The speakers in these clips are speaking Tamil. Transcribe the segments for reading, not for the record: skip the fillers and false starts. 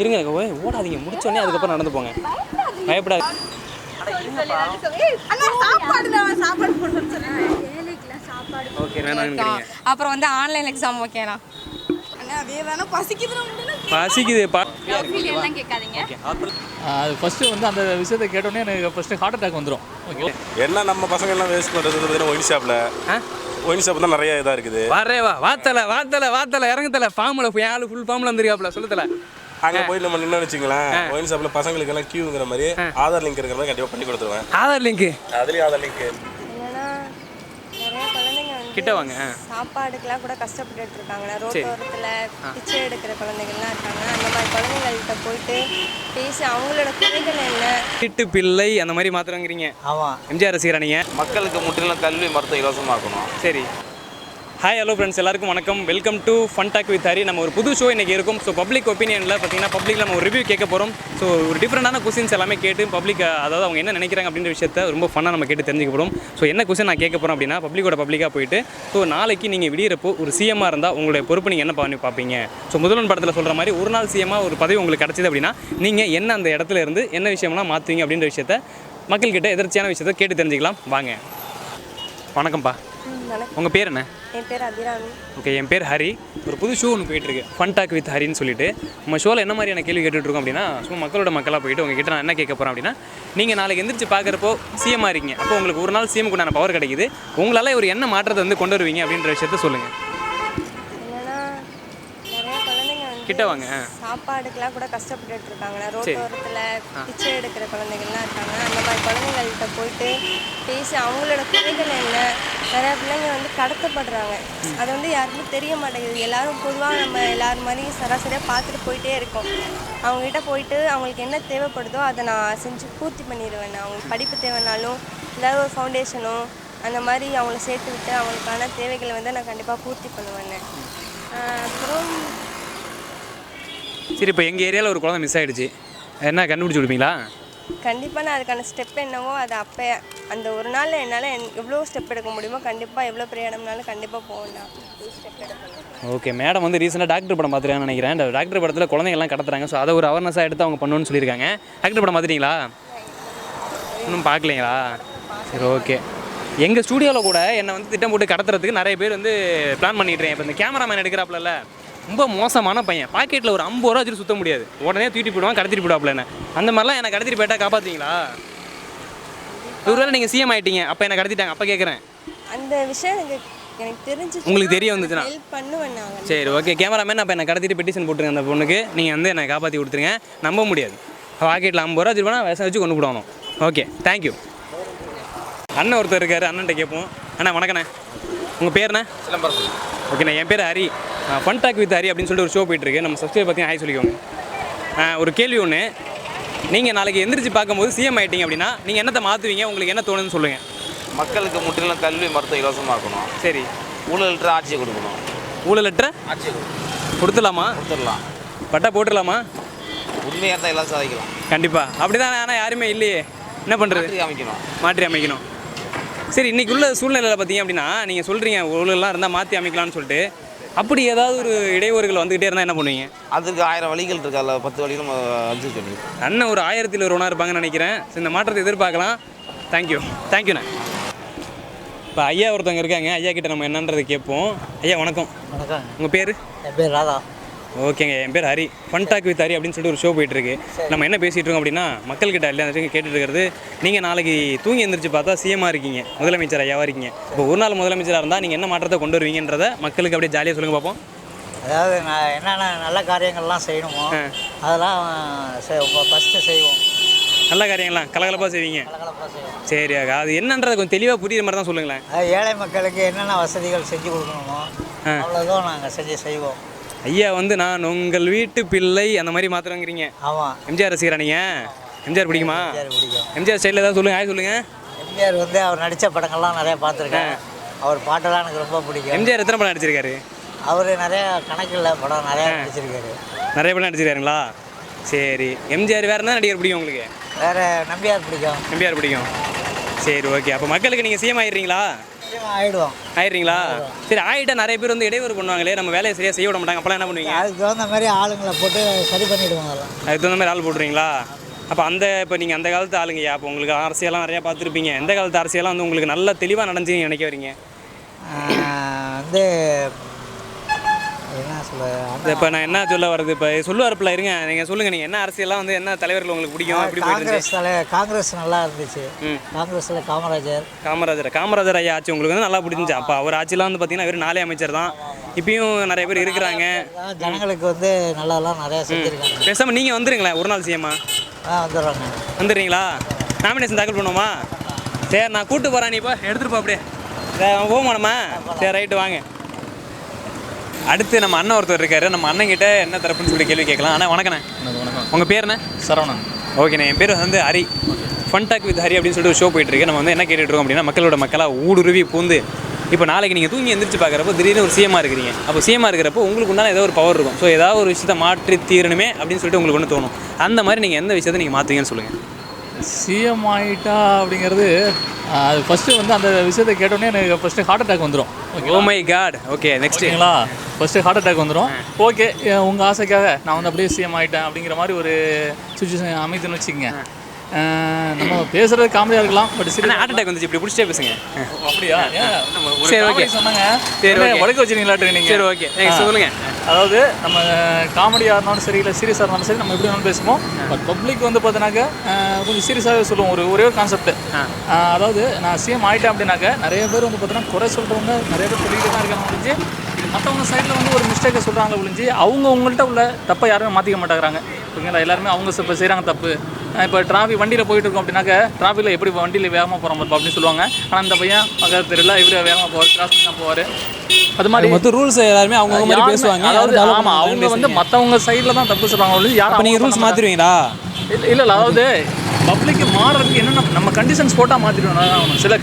இருங்க ஓடாதீங்க, முடிச்சோடனே அதுக்கப்புறம் நடந்து போங்க, பயப்படாது. ஓகே அப்புறம் வந்து ஆன்லைன் எக்ஸாம் ஓகேண்ணா. பசிக்குது கேட்காதீங்க. அது ஃபஸ்ட்டு வந்து அந்த விஷயத்தை கேட்டோன்னே எனக்கு ஃபஸ்ட்டு ஹார்ட் அட்டாக் வந்துடும். ஓகே என்ன நம்ம பசங்க எல்லாம் வேஸ்ட் பண்ணுறது பார்த்தீங்கன்னா ஒயின் ஷாப் தான் நிறைய இதாக இருக்குது. வாத்தலை இறங்குத்தலை ஃபார்மில் போய் ஆளு ஃபுல் ஃபார்மில் வந்துருக்காப்புல சொல்லுத்தலை. அங்கே போய் நம்ம நின்று வச்சுங்களேன், ஒயின் ஷாப்பில் பசங்களுக்கு எல்லாம் கியூங்கிற மாதிரி ஆதார் லிங்க் இருக்கிறத கண்டிப்பாக பண்ணி கொடுத்துருவேன். ஆதார் லிங்க் அதுலேயும் ஆதார் லிங்க் நிறைய குழந்தைங்க கிட்ட வாங்க. சாப்பாடுக்கெல்லாம் கூட கஷ்டப்பட்டுட்டு இருக்காங்க. ரோட்டோரத்தில் பிச்சை எடுக்கிற குழந்தைகள்லாம் இருக்காங்க. அந்த மாதிரி குழந்தைங்கள்கிட்ட போயிட்டு பேசி அவங்களோட குறைகள் என்ன, வீட்டு பிள்ளை அந்த மாதிரி மாத்திரங்கிறீங்க. ஆமாம், எம்ஜிஆர் ரசிகரா நீங்கள்? மக்களுக்கு முற்றிலும் கல்வி மருத்துவம் இலவசமாக்கணும். சரி, ஹாய் ஹலோ ஃப்ரெண்ட்ஸ், எல்லாருக்கும் வணக்கம். Welcome to Funtalk with Hari. நம்ம ஒரு புது ஷோ இன்றைக்கி இருக்கும். ஸோ பப்ளிக் ஒப்பீனியனில் பார்த்தீங்கன்னா பப்ளிக்கில் நம்ம ஒரு ரிவ்யூ கேட்க போகிறோம். ஸோ ஒரு டிஃப்ரெண்டான கொஸ்டின்ஸ் எல்லாமே கேட்டு பப்ளிக், அதாவது அவங்க என்ன நினைக்கிறாங்க அப்படின்ற விஷயத்தை ரொம்ப ஃபன்னாக நம்ம கேட்டு தெரிஞ்சுக்க போகிறோம். ஸோ என்ன கொஸ்டின் நான் கேட்க போகிறோம் அப்படின்னா, பப்ளிக்காக போயிட்டு ஸோ நாளைக்கு நீங்கள் விடியறப்போ ஒரு சிஎம்மாக இருந்தால் உங்களுடைய பொறுப்பு நீங்கள் என்ன பண்ணி பார்ப்பீங்க. ஸோ முதல்வன் படத்தில் சொல்கிற மாதிரி ஒரு நாள் சிஎம்மாக ஒரு பதவி உங்களுக்கு கிடச்சிது அப்படின்னா நீங்கள் என்ன அந்த இடத்துல இருந்து என்ன விஷயம்லாம் மாற்றுவீங்க அப்படின்ற விஷயத்த மக்கள்கிட்ட எதிர்ச்சியான விஷயத்தை கேட்டு தெரிஞ்சுக்கலாம் வாங்க. வணக்கம்ப்பா, உங்கள் பேர் என்ன? என் பேர் அபிராமி. ஓகே, என் பேர் ஹரி. ஒரு புது ஷோ ஒன்று போயிட்டுருக்கு, ஃபன்டாக் வித் ஹரின்னு சொல்லிட்டு. நம்ம ஷோவில் என்ன மாதிரியான கேள்வி கேட்டுட்ருக்கோம் அப்படின்னா, சும்மா மக்களாக போயிட்டு உங்ககிட்ட நான் என்ன கேட்க போகிறேன் அப்படின்னா, நீங்கள் நாளைக்கு எந்திரிச்சு பார்க்குறப்போ சிஎம்மாக இருக்கீங்க, அப்போ உங்களுக்கு ஒரு நாள் சிஎம்க்கு உண்டான பவர் கிடைக்குது, உங்களால் ஒரு என்ன மாற்றத்தை வந்து கொண்டு வருவீங்க அப்படின்ற விஷயத்த சொல்லுங்கள். கிட்ட வாங்க. சாப்பாடுக்கெல்லாம் கூட கஷ்டப்பட்டுட்டு இருக்காங்க. ரோட்டோரத்தில் பிச்சை எடுக்கிற குழந்தைகள்லாம் இருக்காங்க. அந்த மாதிரி குழந்தைங்கள்கிட்ட போயிட்டு பேசி அவங்களோட குறைகள் என்ன, நிறையா பிள்ளைங்க வந்து கடத்தப்படுறாங்க. அது வந்து யாருக்குமே தெரிய மாட்டேங்குது. எல்லாரும் பொதுவாக நம்ம எல்லாரும் மாதிரி சராசரியாக பார்த்துட்டு போயிட்டே இருக்கோம். அவங்ககிட்ட போயிட்டு அவங்களுக்கு என்ன தேவைப்படுதோ அதை நான் செஞ்சு பூர்த்தி பண்ணிடுவேன். அவங்களுக்கு படிப்பு தேவைனாலும் ஏதாவது ஒரு ஃபவுண்டேஷனோ அந்த மாதிரி அவங்கள சேர்த்து விட்டு அவங்களுக்கான தேவைகளை வந்து நான் கண்டிப்பாக பூர்த்தி பண்ணுவேன். அப்புறம் சரி, இப்போ எங்கள் ஏரியாவில் ஒரு குழந்தை மிஸ் ஆகிடுச்சு, என்ன கண்டுபிடிச்சி கொடுப்பீங்களா? கண்டிப்பாக நான் அதுக்கான ஸ்டெப் என்னவோ அதை அப்போ அந்த ஒரு நாளில் என்னால் எவ்வளோ ஸ்டெப் எடுக்க முடியுமோ கண்டிப்பாக எவ்வளோ பெரிய இடம்னாலும் கண்டிப்பாக போகணும், ஸ்டெப் எடுக்கணும். ஓகே, மேடம் வந்து ரீசெண்டாக டாக்டர் படம் பார்த்துருக்கான்னு நினைக்கிறேன். இந்த டாக்டர் படத்தில் குழந்தைங்கள்லாம் கடத்துறாங்க. ஸோ அதை ஒரு அவேர்னஸாக எடுத்து அவங்க பண்ணணும்னு சொல்லியிருக்காங்க. டாக்டர் படம் பார்த்துட்டீங்களா? இன்னும் பார்க்கலீங்களா? சரி, ஓகே. எங்கள் ஸ்டூடியோவில் கூட என்னை வந்து திட்டம் போட்டு கடத்துறதுக்கு நிறைய பேர் வந்து பிளான் பண்ணிட்டுறேன். இப்போ இந்த கேமராமேன் எடுக்கிறாப்புல, ரொம்ப மோசமான பையன், பாக்கெட்டில் ஒரு 50 ரூபா வச்சுட்டு சுற்ற முடியாது, உடனே தூக்கிட்டு போயிடுவான், கடத்திட்டு போயிடுவாப்புல. என்ன அந்த மாதிரிலாம் என்னை கடத்திட்டு போயிட்டா காப்பாற்றுவீங்களா? ஒருவேளை நீங்கள் சிஎம் ஆகிட்டீங்க, அப்போ என்னை கடத்திட்டாங்க, அப்போ கேட்குறேன். அந்த விஷயம் எனக்கு தெரிஞ்சு உங்களுக்கு தெரிய வந்துச்சுன்னா பண்ணுவேன். சரி, ஓகே. கேமராமேன் அப்போ என்னை கடத்திட்டு பெட்டிஷன் போட்டுருங்க அந்த பொண்ணுக்கு, நீங்கள் வந்து என்னை காப்பாற்றி கொடுத்துருங்க. நம்ப முடியாது, பாக்கெட்டில் 50 ரூபா வச்சுருப்பா, விஷம் வச்சு கொண்டு போடணும். Okay, thank you. அண்ணன் ஒருத்தர் இருக்கார், அண்ணன்ட்ட கேட்போம். அண்ணா வணக்கண்ணே, உங்கள் பேர்ண்ணே? சிலம்பரசன். ஓகேண்ணா, என் பேர் ஹரி. ஃபன்டாக் வித் ஹரி அப்படின்னு சொல்லிட்டு ஒரு ஷோ போயிட்டுருக்கு. நம்ம சப்ஸ்கிரைப் பற்றி ஹாய் சொல்லிக்கோங்க. ஒரு கேள்வி ஒன்று, நீங்கள் நாளைக்கு எந்திரிச்சு பார்க்கும்போது சிஎம் ஆகிட்டீங்க அப்படின்னா நீங்கள் என்னத்தை மாற்றுவீங்க, உங்களுக்கு என்ன தோணுன்னு சொல்லுங்கள். மக்களுக்கு முற்றிலும் கல்வி மருத்துவம் இலவசமாக்கணும். சரி, ஊழலற்ற ஆட்சியை கொடுக்கணும். ஊழலற்ற ஆட்சியை கொடுத்துடலாமா? கொடுத்துடலாம். பட்டா போட்டுடலாமா? உண்மையாக இருந்தால் எல்லாம் சாதிக்கலாம். கண்டிப்பாக அப்படி தான். ஆனால் யாருமே இல்லையே, என்ன பண்ணுறது? மாற்றி அமைக்கணும். சரி, இன்றைக்கி உள்ள சூழ்நிலையில் பார்த்தீங்க அப்படின்னா நீங்கள் சொல்கிறீங்க ஊழலாம் இருந்தால் மாற்றி அமைக்கலாம்னு சொல்லிட்டு, அப்படி ஏதாவது ஒரு இடையூறுகள் வந்துக்கிட்டே இருந்தால் என்ன பண்ணுவீங்க? அதுக்கு 1000 வழிகள் இருக்கு, அதில் 10 வழிகளும் அஞ்சு சொல்லி அண்ணன் ஒரு 1000ல் ஒருவனாக இருப்பாங்கன்னு நினைக்கிறேன். இந்த மாற்றத்தை எதிர்பார்க்கலாம். தேங்க்யூண்ணே. இப்போ ஐயா ஒருத்தவங்க இருக்காங்க, ஐயா கிட்ட நம்ம என்னன்றது கேட்போம். ஐயா வணக்கம். வணக்கம். உங்கள் பேர்? என் பேர் ராதா. ஓகேங்க, என் பேர் ஹரி. ஃபன்டாக் வித் ஹரி அப்படின்னு சொல்லிட்டு ஒரு ஷோ போயிட்டுருக்கு. நம்ம என்ன பேசிகிட்டு இருக்கோம் அப்படின்னா, மக்கள்கிட்ட எல்லாம் கேட்டுட்டு இருக்கிறது, நீங்கள் நாளைக்கு தூங்கி எழுந்திரிச்சு பார்த்தா சிஎம்மாக இருக்கீங்க, முதலமைச்சர் ஐயாவாக இருக்கீங்க. இப்போ ஒரு நாள் முதலமைச்சராக இருந்தால் நீங்கள் என்ன மாற்றத்தை கொண்டு வருவீங்கன்றதை மக்களுக்கு அப்படியே ஜாலியாக சொல்லுங்கள் பார்ப்போம். அதாவது நான் என்னென்ன நல்ல காரியங்கள்லாம் செய்யணுமோ அதெல்லாம் ஃபஸ்ட்டு செய்வோம். நல்ல காரியங்கள்லாம் கலகலப்பாக செய்வீங்க? கலகலப்பாக செய்வோம். சரி, அது என்னன்றதை கொஞ்சம் தெளிவாக புரியுற மாதிரி தான் சொல்லுங்களேன். ஏழை மக்களுக்கு என்னென்ன வசதிகள் செஞ்சு கொடுக்கணுமோ அவ்வளோதான் நாங்கள் செய்வோம். ஐயா வந்து நான் உங்கள் வீட்டு பிள்ளை அந்த மாதிரி மாத்திரங்கிறீங்க. ஆமாம். எம்ஜிஆர் ரசிகரா நீங்கள்? எம்ஜிஆர் பிடிக்குமா? பிடிக்கும். எம்ஜிஆர் ஸ்டைலில் ஏதாவது சொல்லுங்கள், சொல்லுங்கள். எம்ஜிஆர் வந்து அவர் நடித்த படங்கள்லாம் நிறையா பார்த்துருக்கேன். அவர் பாட்டெல்லாம் எனக்கு ரொம்ப பிடிக்கும். எம்ஜிஆர் எத்தனை படம் நடிச்சிருக்காரு? அவர் நிறையா கணக்கில் படம் நிறையா நடிச்சிருக்காரு. நிறைய படம் நடிச்சிருக்காருங்களா? சரி, எம்ஜிஆர் வேறு என்ன நடிகர் பிடிக்கும் உங்களுக்கு? வேறு நம்பியார் பிடிக்கும். நம்பியார் பிடிக்கும். சரி, ஓகே. அப்போ மக்களுக்கு நீங்கள் சிஎம் ஆகிடுறீங்களா? ஆயிடுவோம். ஆயிடுறீங்களா? சரி, ஆகிட்டா நிறைய பேர் வந்து இடையூறு பண்ணுவாங்களே, நம்ம வேலையை சரியாக செய்ய விட மாட்டாங்க, அப்போலாம் என்ன பண்ணுவீங்க? அதுக்கு தகுந்த மாதிரி ஆளுங்களை போட்டு சரி பண்ணிவிடுவாங்க. அதெல்லாம் அதுக்கு தகுந்த மாதிரி ஆள் போட்டுறீங்களா? அப்போ இப்போ நீங்கள் அந்த காலத்து ஆளுங்கய்யா, அப்போ உங்களுக்கு அரசியலாம் நிறையா பார்த்துருப்பீங்க. எந்த காலத்து அரசியலாம் வந்து உங்களுக்கு நல்ல தெளிவாக நடந்துன்னு நினைக்க வரீங்க? வந்து என்ன சொல்ல, இப்போ நான் என்ன சொல்ல வர்றது, இப்போ சொல்லுவார்ப்பில் இருங்க, நீங்கள் சொல்லுங்கள், நீங்கள் என்ன அரசியலாம் வந்து என்ன தலைவர்கள் உங்களுக்கு பிடிக்கும்? எப்படி காங்கிரஸ் நல்லா இருந்துச்சு. காங்கிரஸில் காமராஜர் ஐயா ஆட்சி உங்களுக்கு வந்து நல்லா பிடிச்சிச்சு. அப்போ அவர் ஆட்சியெலாம் வந்து பார்த்தீங்கன்னா வெறும் 4 அமைச்சர் தான். இப்பயும் நிறைய பேர் இருக்கிறாங்க. ஜனங்களுக்கு வந்து நல்லாலாம் நிறையா செஞ்சுருக்காங்க. பேசாமல் நீங்கள் வந்துடுங்களேன், ஒரு நாள் சிஎம்மா வந்துடுறாங்க. வந்துடுறீங்களா? நாமினேஷன் தாக்கல் பண்ணுவோமா? சரி, நான் கூப்பிட்டு போகிறேன், நீ இப்போ எடுத்துகிட்டு போ. அப்படியே போவோமா நம்ம? சரி, ரைட்டு, வாங்க. அடுத்து நம்ம அண்ணன் ஒருத்தர் இருக்காரு. நம்ம அண்ணன்கிட்ட என்ன தரப்புன்னு சொல்லி கேள்வி கேட்கலாம். ஆனால் வணக்கண்ணே. வணக்கம். உங்கள் பேர் என்ன? சரவணன். ஓகேண்ணே, என் பேர் வந்து ஹரி. ஃபன்டாக் வித் ஹரி அப்படின்னு சொல்லிட்டு ஒரு ஷோ போயிட்டுருக்கு. நம்ம வந்து என்ன கேட்டுட்ருக்கோம் அப்படின்னா, மக்களாக ஊடுருவி பூந்து இப்போ நாளைக்கு நீங்கள் தூங்கி எந்திரிச்சு பார்க்குறப்போ திடீர்னு ஒரு சிஎம்மாக இருக்கிறீங்க. அப்போ சிஎம்மாக இருக்கிறப்போ உங்களுக்கு உண்டான ஏதோ ஒரு பவர் இருக்கும். ஸோ ஏதாவது ஒரு விஷயத்தை மாற்றி தீரணுமே அப்படின்னு சொல்லிட்டு உங்களுக்கு ஒன்று தோணும். அந்த மாதிரி நீங்கள் எந்த விஷயத்தை நீங்கள் மாற்றுவீங்கன்னு சொல்லுங்கள். சிஎம் ஆகிட்டா அப்படிங்கிறது அது ஃபஸ்ட்டு வந்து அந்த விஷயத்தை கேட்டோன்னே எனக்கு ஃபஸ்ட்டு ஹார்ட் அட்டாக் வந்துடும். Oh my God. ஓகே, நெக்ஸ்ட்டுங்களா? ஃபஸ்ட்டு ஹார்ட் அட்டாக் வந்துடும். ஓகே, உங்கள் ஆசைக்காக நான் வந்து அப்படியே சிஎம் ஆகிட்டேன் அப்படிங்கிற மாதிரி ஒரு சுச்சுவேஷன் அமைதுன்னு வச்சுக்கோங்க. நம்ம பேசுறது காமெடியாக இருக்கலாம், பட் சரி ஹார்ட் அட்டாக் வந்துச்சு, இப்படி பிடிச்சிட்டே பேசுங்க. அப்படியா? சரி, ஓகே சொன்னாங்க. சரி, உடக்க வச்சுருங்களா ட்ரைனிங்? சரி, ஓகே, சொல்லுங்கள். அதாவது நம்ம காமெடியாக இருந்தாலும் சரி, இல்லை சீரியஸாக இருந்தாலும் சரி, நம்ம எப்படி வேணாலும் பேசுவோம். பட் பப்ளிக் வந்து பார்த்தீங்கன்னாக்க கொஞ்சம் சீரியஸாகவே சொல்லுவோம். ஒரே ஒரு கான்செப்ட், அதாவது நான் சிஎம் ஆகிட்டேன் அப்படின்னாக்க நிறைய பேர் வந்து பார்த்தீங்கன்னா குறை சொல்கிறவங்க நிறைய பேர் சொல்லிக்கிட்டு தான் இருக்காங்க ஒழிஞ்சு, மற்றவங்க சைடில் வந்து ஒரு மிஸ்டேக்கை சொல்கிறாங்க ஒழிஞ்சு, அவங்க உங்கள்கிட்ட உள்ள தப்பை யாருமே மாற்றிக்க மாட்டேங்கிறாங்க. ஓகேங்களா? எல்லாருமே அவங்க இப்போ செய்கிறாங்க தப்பு. இப்போ வண்டியில் போயிட்டு இருக்கோம் அப்படின்னாக்க டிராஃபிக்கில் எப்படி வண்டியில் வேகமாக போகிறோம் அப்படின்னு சொல்லுவாங்க. ஆனால் இந்த பையன் பக்கத்து தெரியல, இப்படி வேகமாக போவார், கிராஸ் பண்ணி தான் போவார். அது மாதிரி மொத்த ரூல்ஸ் எல்லாருமே அவங்க மாதிரி பேசுவாங்க. அதாவது ஆமாம், அவங்க வந்து மற்றவங்க சைடில் தான் தப்பு சொல்கிறாங்க. யாரும் நீங்கள் ரூல்ஸ் மாற்றிடுவீங்களா? இல்லை, அதாவது பப்ளிக்கு மாறுறதுக்கு என்னென்ன நம்ம கண்டிஷன்ஸ் போட்டால் மாற்றிடுவோம். சில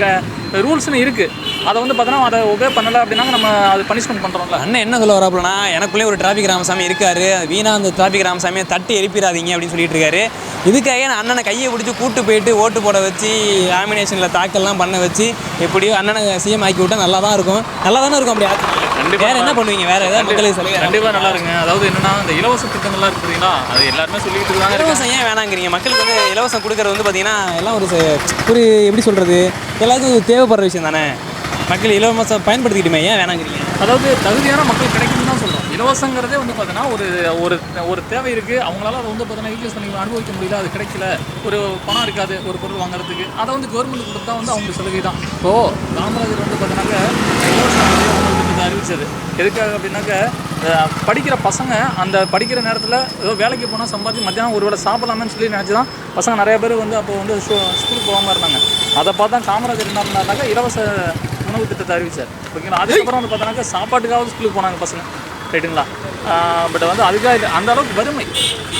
ரூல்ஸ்னு இருக்குது, அதை வந்து பார்த்தோன்னா அதை ஒபே பண்ணலை அப்படின்னா நம்ம அது பனிஷ்மெண்ட் பண்ணுறோம்ல. அண்ணன் என்ன சொல்ல வராப்புலனா, எனக்குள்ளே ஒரு டிராஃபிக் ராமசாமி இருக்காரு, வீணா அந்த டிராஃபிக் ராமசாமியை தட்டி எழுப்பிடாதீங்க அப்படின்னு சொல்லிட்டு இருக்காரு. இதுக்காக நான் அண்ணனை கையை பிடிச்சி கூட்டு போயிட்டு ஓட்டு போட வச்சு நாமினேஷனில் தாக்கல்லாம் பண்ண வச்சு எப்படியோ அண்ணனை சிஎம் ஆக்கி விட்டால் நல்லா தான் இருக்கும். நல்லா தானே இருக்கும். அப்படி கண்டிப்பாக. வேறு என்ன பண்ணுவீங்க? வேறு ஏதாவது மக்களுக்கு சொல்லுங்கள். கண்டிப்பாக நல்லா இருக்குங்க. அதாவது என்னென்னா, இந்த இலவச திட்டங்கள்லாம் இருக்குதுங்களா, அது எல்லாருமே சொல்லிட்டு இருக்காங்க. இலவசம் ஏன் வேணாங்கிறீங்க? மக்களுக்கு வந்து இலவசம் கொடுக்குறது வந்து பார்த்தீங்கன்னா எல்லாம் ஒரு எப்படி சொல்கிறது, எல்லாருக்கும் தேவைப்படுற விஷயம் தானே. மக்கள் இலவசம் பயன்படுத்திக்கிட்டுமே, ஏன் வேணாங்கிறீங்க? அதாவது தகுதியான மக்கள் கிடைக்கும்னு தான் சொல்கிறோம். இலவசங்கிறதே வந்து பார்த்தீங்கன்னா ஒரு தேவை இருக்குது, அவங்களால அதை வந்து பார்த்தீங்கன்னா யூட்டிலைஸ் பண்ணி அனுபவிக்க முடியல, அது கிடைக்கல, ஒரு பணம் இருக்காது ஒரு பொருள் வாங்குறதுக்கு, அதை வந்து கவர்மெண்ட் கொடுத்தா வந்து அவங்க சலுகை தான். இப்போது காமராஜர் வந்து பார்த்தீங்கன்னாக்க இலவச அறிவிச்சது எதுக்காக அப்படின்னாக்க, படிக்கிற பசங்க அந்த படிக்கிற நேரத்தில் ஏதோ வேலைக்கு போனால் சம்பாதிச்சு மத்தியானம் ஒரு வேளை சாப்பிடலாமேன்னு சொல்லி நினச்சி தான் பசங்க நிறைய பேர் வந்து அப்போ வந்து ஸ்கூலுக்கு போகாமல் இருந்தாங்க. அதை பார்த்தா காமராஜர் என்ன பண்ணாருனாக்கா இலவச உணவு திட்டத்தை அறிவிச்சார். ஓகேங்களா? அதுக்கப்புறம் வந்து பார்த்தோன்னாக்கா சாப்பாட்டுக்காவது ஸ்கூலுக்கு போனாங்க பசங்க, ரைட்டுங்களா? பட் வந்து அதுக்காக அந்த அளவுக்கு வறுமை.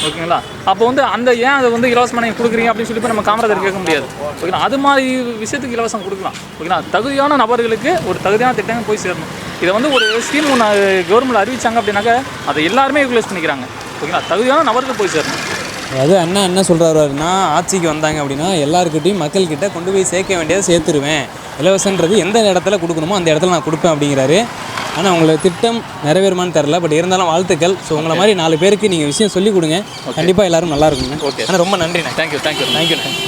ஓகேங்களா? அப்போ வந்து ஏன் அதை வந்து இலவசமாக நீங்கள் கொடுக்குறீங்க அப்படின்னு சொல்லி நம்ம காமராஜர் கேட்க முடியாது. ஓகேங்களா? அது மாதிரி விஷயத்துக்கு இலவசம் கொடுக்கலாம். ஓகேங்களா? தகுதியான நபர்களுக்கு ஒரு தகுதியான திட்டங்கள் போய் சேரணும். இதை வந்து ஒரு ஸ்கீம் ஒன்று கவர்மெண்ட் அறிவிச்சாங்க அப்படின்னாக்கா அதை எல்லாருமே யூட்டிலைஸ் பண்ணிக்கிறாங்க. ஓகேங்களா? தகுதியான நபர்கள் போய் சேரணும். அதாவது அண்ணா என்ன சொல்கிறாருன்னா, ஆட்சிக்கு வந்தாங்க அப்படின்னா எல்லாருக்கிட்டையும் மக்கள்கிட்ட கொண்டு போய் சேர்க்க வேண்டியதை சேர்த்துருவேன், இலவசன்றது எந்த இடத்துல கொடுக்கணுமோ அந்த இடத்துல நான் கொடுப்பேன் அப்படிங்கிறாரு. ஆனால் உங்களோட திட்டம் நிறைவேறுமான்னு தெரில, பட் இருந்தாலும் வாழ்த்துக்கள். ஸோ உங்களை மாதிரி 4 பேருக்கு நீங்கள் விஷயம் சொல்லிக் கொடுங்க, கண்டிப்பாக எல்லோரும் நல்லா இருக்குங்க. ஓகே, ஆனால் ரொம்ப நன்றிண்ணே. தேங்க்யூ.